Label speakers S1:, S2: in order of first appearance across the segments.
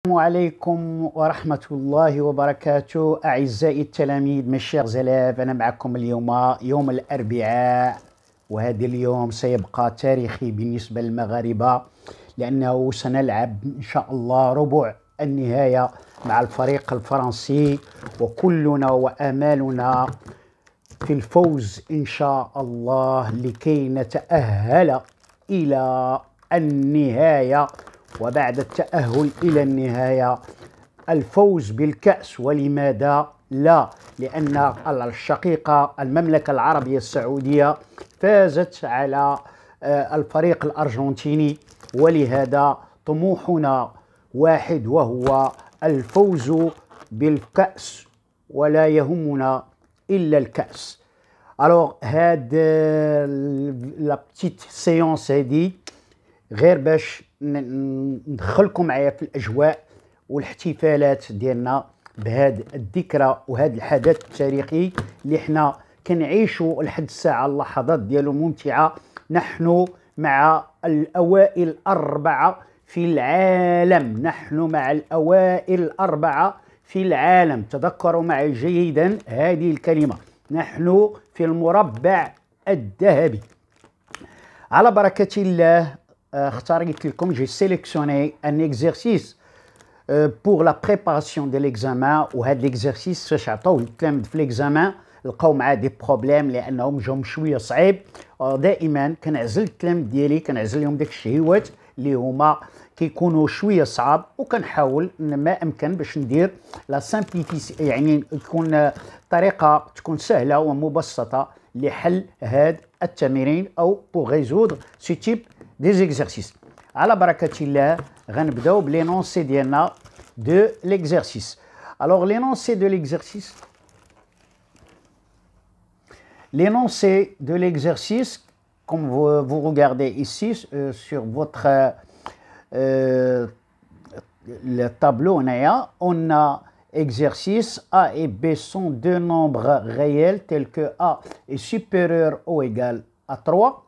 S1: السلام عليكم ورحمة الله وبركاته أعزائي التلاميذ mes chers élèves. أنا معكم اليوم يوم الأربعاء، وهذا اليوم سيبقى تاريخي بالنسبة للمغاربة لأنه سنلعب إن شاء الله ربع النهاية مع الفريق الفرنسي، وكلنا وآمالنا في الفوز إن شاء الله لكي نتأهل إلى النهاية، وبعد التأهل إلى النهاية الفوز بالكأس. ولماذا لا؟ لأن الشقيقة المملكة العربية السعودية فازت على الفريق الأرجنتيني، ولهذا طموحنا واحد وهو الفوز بالكأس، ولا يهمنا إلا الكأس. Alors هاد لا بتيت سيونس هادي غير باش ندخلكم معايا في الأجواء والاحتفالات ديالنا بهاد الذكرى وهذا الحدث التاريخي اللي حنا كنعيشوا لحد الساعة. اللحظات ديالو ممتعة. نحن مع الأوائل الأربعة في العالم، نحن مع الأوائل الأربعة في العالم. تذكروا معي جيدا هذه الكلمة، نحن في المربع الذهبي. على بركة الله اختاريت لكم، j'ai sélectionné un exercice pour la préparation de l'examen. وهذا l'exercice فاش عطاوه التلاميذ في l'examen لقاو معاه دي بروبليم لانهم جاهم شويه صعيب. دائما كنعزل التلاميذ ديالي، كنعزل لهم داك الشهيوات اللي هما كيكونوا شويه صعاب، وكنحاول ما امكن باش ندير لا سامبليفيسي، يعني تكون طريقه تكون سهله ومبسطه لحل هاد التمرين او pour résoudre ce type des exercices. على بركة الله غنبداو بلينونسي ديالنا de l'exercice. Alors l'énoncé de l'exercice, comme vous regardez ici sur votre le tableau, on a exercice A et B sont deux nombres réels tels que A est supérieur ou égal à 3.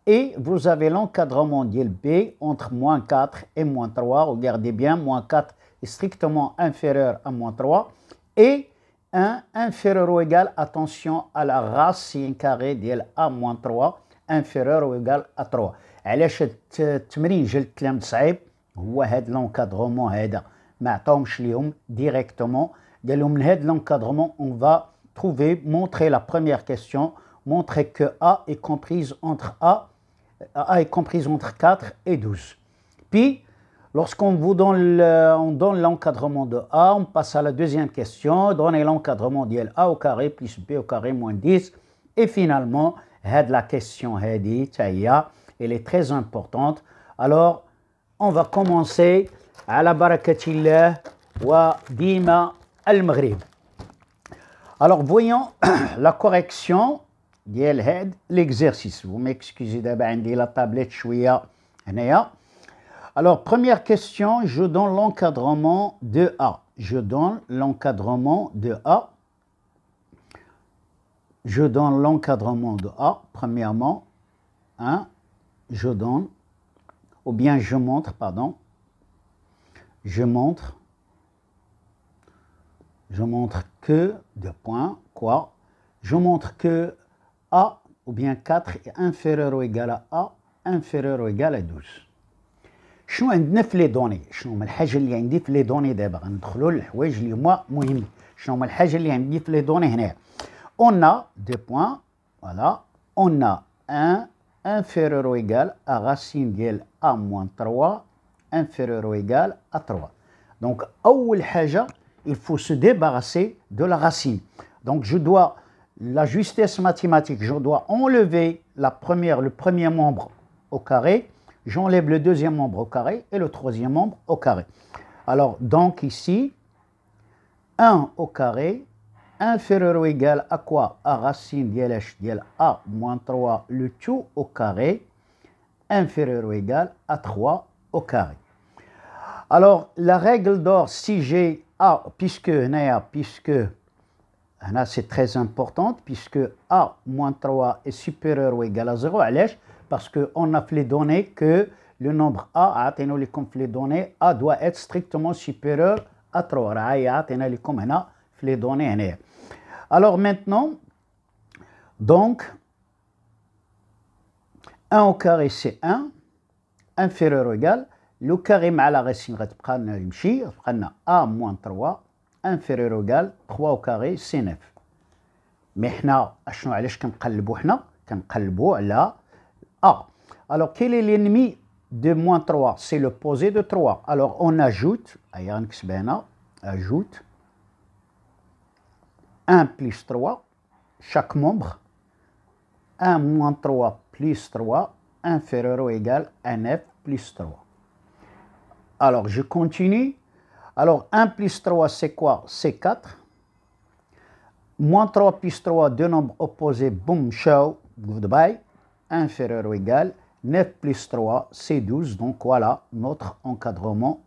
S1: Et vous avez l'encadrement d'IL B entre moins 4 et moins 3. Regardez bien, moins 4 est strictement inférieur à moins 3. Et 1 inférieur ou égal, attention à la racine carrée d'IL A moins 3, inférieur ou égal à 3. علاش التمرين جا التلاميذ صعيب؟ هو هذا l'encadrement هذا ما عطاهمش ليهم ديريكتومون، قال لهم من هذا l'encadrement on va trouver, montrer la première question, montrer que A est comprise entre A est comprise entre 4 et 12. Puis, lorsqu'on vous donne l'encadrement de A, on passe à la deuxième question, donnez l'encadrement de A au carré plus B au carré moins 10. Et finalement, la question elle est très importante. Alors, on va commencer à la barakatillah wa dima al-Maghrib. Alors, voyons la correction ديال l'exercice. Vous m'excusez d'abord, عندي la tablette شوية هنايا. Alors première question, je donne l'encadrement de A. Je donne l'encadrement de A. Je donne l'encadrement de A. Premièrement, je donne, ou bien je montre, pardon. Je montre que, deux points, quoi? Je montre que A ou bien 4 est inférieur ou égal à A, inférieur ou égal à 12. شنو عندنا في لي دوني؟ شنو هما الحاجه اللي عندي في لي دوني؟ دابا غندخلوا للحوايج اللي هما مهمين. شنو هما الحاجه اللي عندي في لي دوني هنايا؟ On a deux points, voilà. On a 1 inférieur ou égal à racine ديال A moins 3, inférieur ou égal à 3. Donc أول حاجه il faut se débarrasser de la racine. Donc je dois la justesse mathématique, je dois enlever le premier membre au carré, j'enlève le deuxième membre au carré et le troisième membre au carré. Alors, donc ici, 1 au carré, inférieur ou égal à quoi? À racine dial A moins 3, le tout au carré, inférieur ou égal à 3 au carré. Alors, la règle d'or, si j'ai A, puisque c'est très important, puisque A moins 3 est supérieur ou égal à 0. Parce qu'on a fait les données que le nombre A, les données, A doit être strictement supérieur à 3. Les données. Alors maintenant, donc, 1 au carré c'est 1, inférieur ou égal, le carré مع la racine غتبقى لنا يمشي، غتبقى لنا A moins 3, inférieur ou égal, 3 au carré c'est 9. Mais حنا اشنو علاش كنقلبوا حنا؟ كنقلبوا على A. Alors quel est l'ennemi de moins 3? C'est le posé de 3. Alors on ajoute, ajoute 1 plus 3, chaque membre, 1 moins 3 plus 3, inférieur ou égal à 9 plus 3. Alors je continue. Alors 1 plus 3 c'est quoi? C'est 4. Moins 3 plus 3, deux nombres opposés, boum, ciao, goodbye, inférieur ou égal, 9 plus 3, c'est 12. Donc voilà notre encadrement.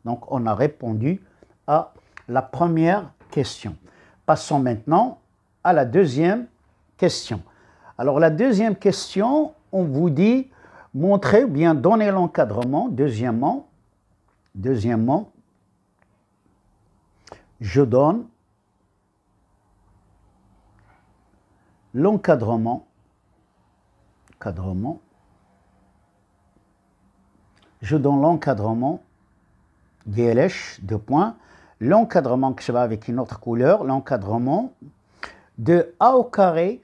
S1: Donc on a répondu à la première question. Passons maintenant à la deuxième question. Alors la deuxième question, on vous dit montrer ou bien donner l'encadrement. Deuxièmement, je donne l'encadrement. Je donne l'encadrement DLH, 2 points. L'encadrement que je vais avec une autre couleur, l'encadrement de A au carré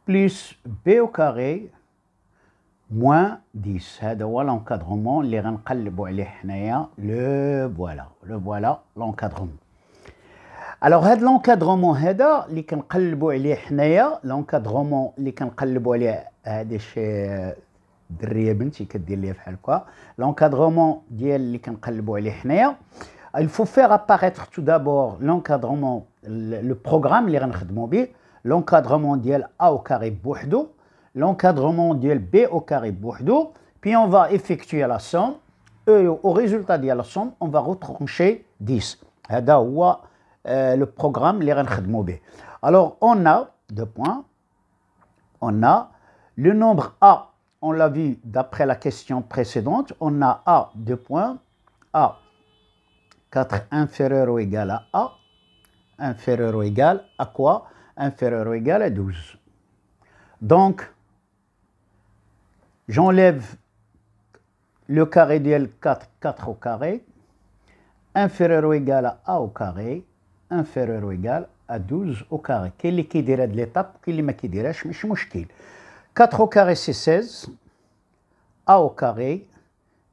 S1: plus B au carré moins 10. هذا هو l'encadrement اللي غنقلبوا عليه حنايا. Le voilà l'encadrement. Alors هذا l'encadrement هذا اللي كنقلبوا عليه حنايا، l'encadrement اللي كنقلبوا عليه هذا الشيء دريه بنتي كدير ليا بحال هكا. L'encadrement ديال اللي كنقلبوا عليه حنايا، il faut faire apparaître tout d'abord l'encadrement, le programme اللي غنخدموا به، l'encadrement ديال A au carré بوحدو، l'encadrement ديال B au carré بوحدو، puis on va effectuer la somme et au résultat ديال la somme on va retrancher 10. هذا هو le programme اللي غنخدموا به. Alors on a 2 points, on a le nombre A, on l'a vu d'après la question précédente, on a A 2 points, A 4 inférieur ou égal à A, inférieur ou égal à quoi? Inférieur ou égal à 12. Donc, j'enlève le carré de 4 au carré, inférieur ou égal à A au carré, inférieur ou égal à 12 au carré. Quel est qui dirait de l'étape? Quel est ma qui dirait? Je me suis 4 au carré c'est 16, A au carré,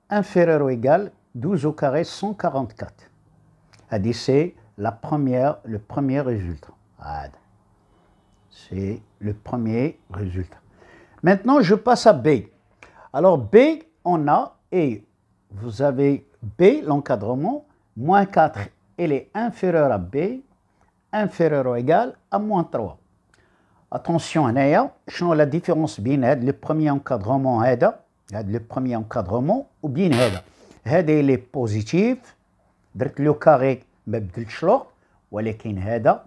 S1: inférieur ou égal, 12 au carré 144. C'est le premier résultat. C'est le premier résultat. Maintenant, je passe à B. Alors B, on a, et vous avez B, l'encadrement, moins 4, elle est inférieure à B, inférieure ou égal à moins 3. Attention, شنو la différence بين هذا le premier encadrement le premier encadrement ou bien هذا il est positif, درت le carré ما بدلتش l'ordre, ولكن هذا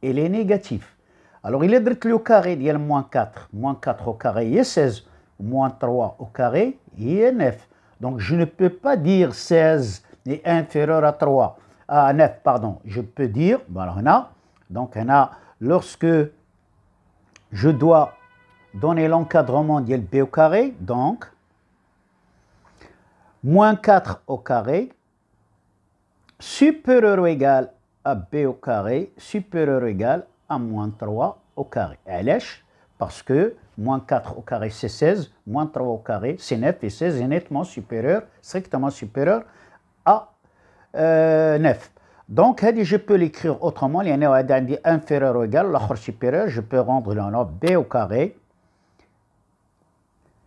S1: il est négatif. Alors il est درت le carré ديال moins 4 au carré il est 16, moins 3 au carré il est 9. Donc je ne peux pas dire 16 est inférieur à 3, à 9, pardon. Je peux dire, voilà, donc lorsque je dois donner l'encadrement de B au carré, donc moins 4 au carré supérieur ou égal à B au carré supérieur ou égal à moins 3 au carré. Parce que moins 4 au carré c'est 16, moins 3 au carré c'est 9 et 16 est nettement supérieur, strictement supérieur à 9. Donc je peux l'écrire autrement, il y en a inférieur ou égal, l'autre supérieur, je peux rendre le nom B au carré,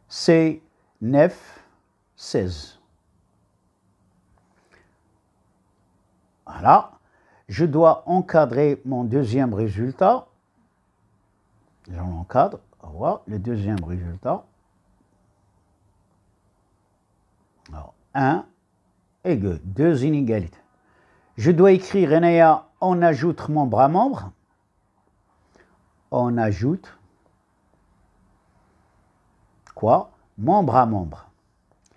S1: c'est 9, 16. Voilà, je dois encadrer mon deuxième résultat. J'en encadre, voilà, le deuxième résultat. Alors, 1 égale 2 inégalités. Je dois écrire, on ajoute membre à membre. On ajoute quoi membre à membre.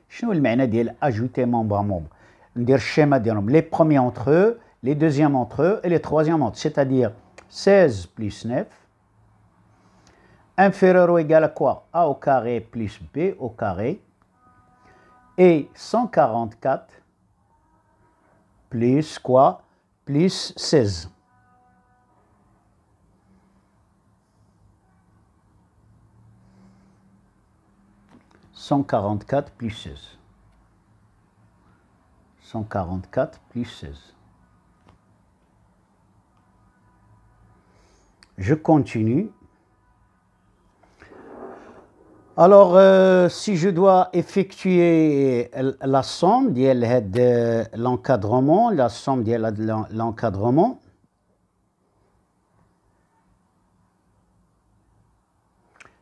S1: شنو المعنى ديال ajouter membre à membre؟ ندير الشيما ديالهم les premiers entre eux, les deuxièmes entre eux et les troisièmes entre eux, c'est-à-dire 16 plus 9 inférieur ou égal à quoi? A au carré plus B au carré et 144 plus quoi? Plus 16. « 144 plus 16. 144 plus 16. Je continue. Alors, si je dois effectuer la somme de l'encadrement, la somme de l'encadrement,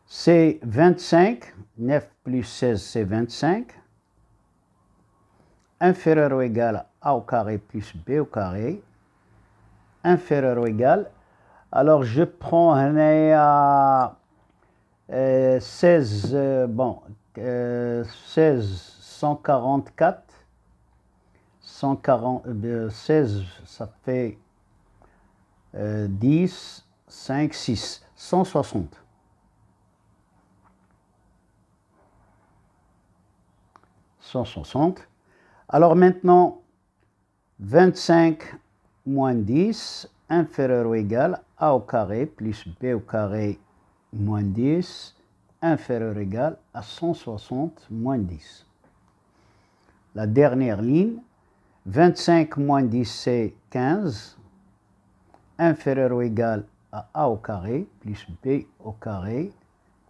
S1: c'est 25, 9 plus 16 c'est 25, inférieur ou égal à A au carré plus B au carré, inférieur ou égal, alors je prends 16, 144, 16, ça fait 10, 5, 6, 160. 160. Alors maintenant, 25 moins 10, inférieur ou égal A au carré plus B au carré moins 10, inférieur ou égal à 160 moins 10. La dernière ligne, 25 moins 10 c'est 15, inférieur ou égal à A au carré plus B au carré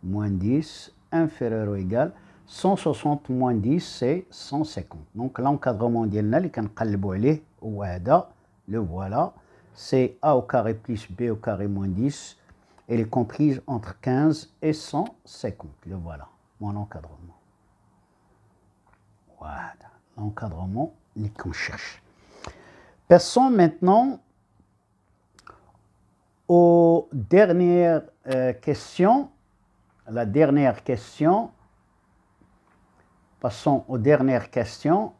S1: moins 10, inférieur ou égal 160 moins 10 c'est 150. Donc l'encadrement ديالنا اللي كنقلبوا عليه هو هذا, le voilà, c'est A au carré plus B au carré moins 10. Elle est comprise entre 15 et 150. Le voilà, mon encadrement. Voilà, l'encadrement qu'on cherche. Passons maintenant aux dernières questions. La dernière question. Passons aux dernières questions.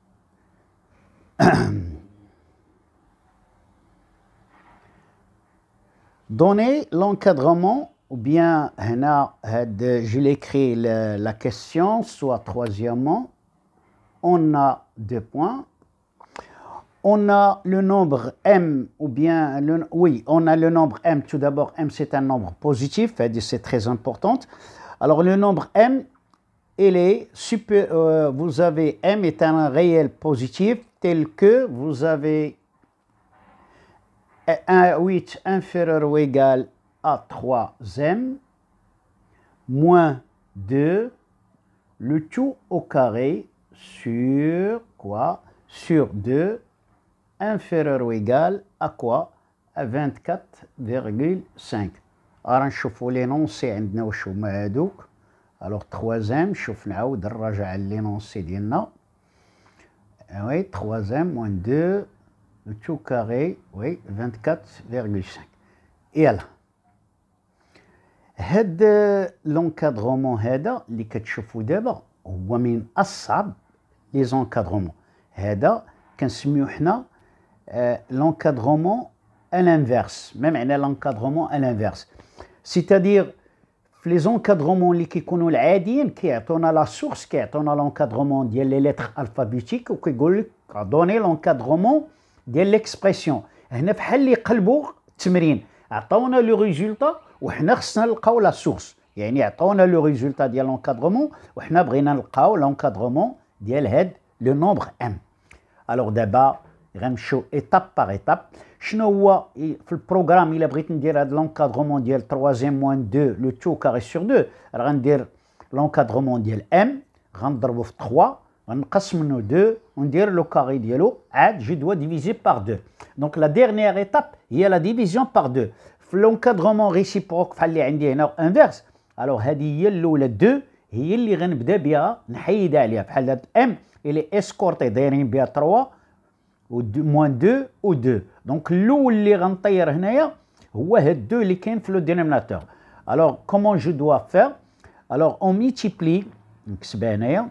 S1: Donnez l'encadrement, ou bien je l'écris la question, soit troisièmement, on a 2 points. On a le nombre m, ou bien, oui, on a le nombre m. Tout d'abord, m c'est un nombre positif, c'est très important. Alors le nombre m, vous avez m est un réel positif tel que vous avez 8 inférieur ou égal à 3m moins 2, le tout au carré sur quoi? Sur 2 inférieur ou égal à quoi? À 24,5. Alors نشوفوا l'énoncé عندنا واش هما هادوك. Alors 3m, شوف نعاود نراجع l'énoncé ديالنا. Oui, 3m moins 2, le tout carré, oui, 24,5. Et alors, هاد l'encadrement هذا اللي كتشوفوا دابا هو من أصعب les encadrements. هذا كنسميوه حنا l'encadrement à l'inverse. Même l'encadrement à l'inverse. C'est-à-dire في les encadrements اللي كيكونوا العاديين كيعطونا لا سورس, كيعطونا l'encadrement ديال لي ليتر الفابيتيك وكيقول لك دوني l'encadrement ديال ليكسبرسيون. هنا بحال اللي يقلبوا التمرين, عطاونا لو ريزولتا وحنا خصنا نلقاو لا سورس. يعني عطاونا لو ريزولتا ديال l'encadrement وحنا بغينا نلقاو l'encadrement ديال هاد لو نومبر ام. الوغ دابا غنمشيو ايتاب باغ ايتاب. شنو هو في البروغرام الا بغيت ندير هذا لونكادرومون ديال 3 موان 2 لو تو كاري سور 2, غندير لونكادرومون ديال ام غنضربو في 3 غنقص منه 2 وندير لو كاري ديالو عاد جو دوا ديفيزي باغ 2. دونك لا ديرنيير ايتاب هي لا ديفيزيون باغ 2. في لونكادرومون ريسيبروك بحال اللي عندي هنا انفيرس, الوغ هذه هي الاولى 2 هي اللي غنبدا بها نحيد عليها بحال هاد ام اللي اسكورتي دايرين بها 3 و موان 2 و 2. دونك الاول اللي غنطير هنايا هو هاد 2 اللي كاين في لو دينوميناتور. الوغ كومون جو دوا فير؟ الوغ اون ميتيبلي نكتبها هنايا.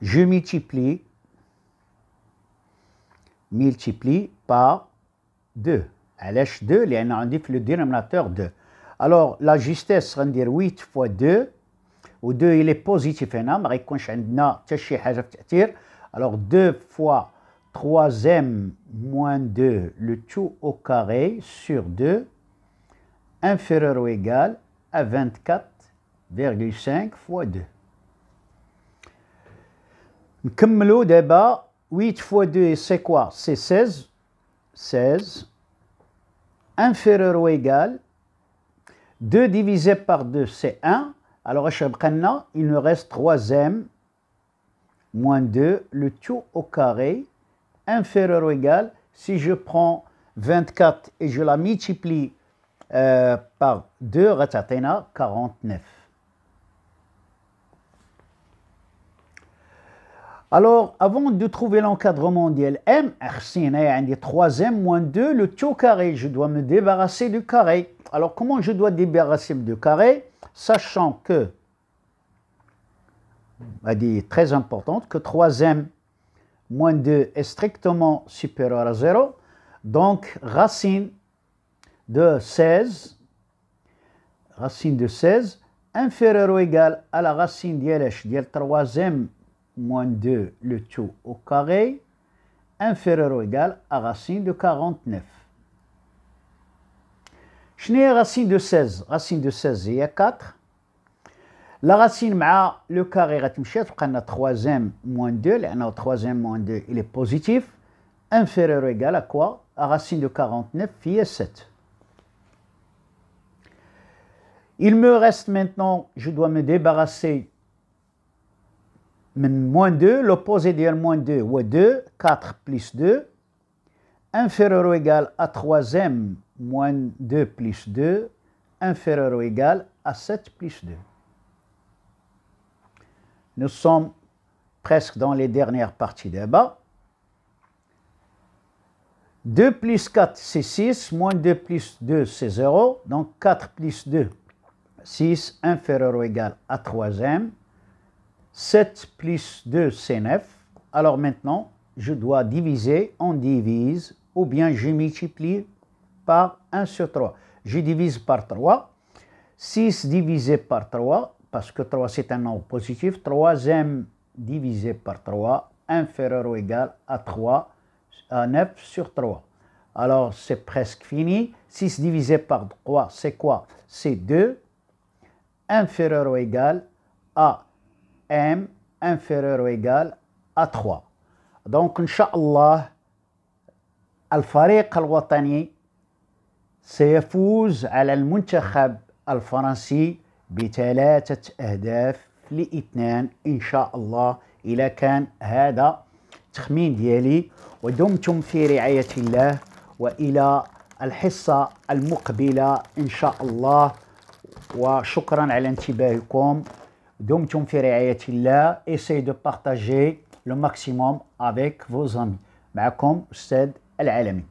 S1: Je multiplie par 2. علاش 2؟ لأن عندي في le dénominateur 2. Alors la justesse غندير 8 fois 2 و 2 il est positif هنا ما غيكونش عندنا حتى شي حاجة في التأثير. Alors 2 fois 3e moins 2 le tout au carré sur 2 inférieur ou égal à 24,5 fois 2. نكملو دابا 8 fois 2 c'est quoi? C'est 16. 16 inférieur ou égal 2 divisé par 2 c'est 1. Alors il nous reste 3e moins 2 le tout au carré inférieur ou égal, si je prends 24 et je la multiplie par 2 غتعطينا 49. Alors, avant de trouver l'encadrement de M, il y a 3e moins 2, le tout carré. Je dois me débarrasser du carré. Alors, comment je dois débarrasser du carré? Sachant que, elle est très importante, que 3e moins 2 est strictement supérieur à 0. Donc, racine de 16 inférieure ou égale à la racine de 3e moins 2 le tout au carré inférieur ou égal à racine de 49. شنو هي racine de 16؟ racine de 16 هي 4. La racine مع le carré غتمشي تبقى لنا 3e moins 2 لأنه 3e moins 2 il est positif inférieur ou égal à quoi? À racine de 49 هي 7. Il me reste maintenant, je dois me débarrasser moins 2, l'opposé de moins 2 ou 2, 4 plus 2, inférieur ou égal à 3e moins 2 plus 2, inférieur ou égal à 7 plus 2. Nous sommes presque dans les dernières parties d'abord. 2 plus 4 c'est 6, moins 2 plus 2 c'est 0, donc 4 plus 2, 6 inférieur ou égal à 3e. 7 plus 2, c'est 9. Alors maintenant, je dois diviser, on divise, ou bien je multiplie par 1 sur 3. Je divise par 3. 6 divisé par 3, parce que 3 c'est un nombre positif. 3e divisé par 3, inférieur ou égal à 3, à 9 sur 3. Alors c'est presque fini. 6 divisé par 3, c'est quoi? C'est 2, inférieur ou égal à M inférieur ou égal à 3. Donc, Inch'Allah, الفريق الوطني سيفوز على المنتخب الفرنسي ب3 أهداف ل2 إن شاء الله. إذا كان هذا التخمين ديالي. ودمتم في رعاية الله وإلى الحصة المقبلة إن شاء الله. وشكرا على انتباهكم. Dumtum fi ri'ayatillah, essayez de partager le maximum avec vos amis. معكم أستاذ العالمي.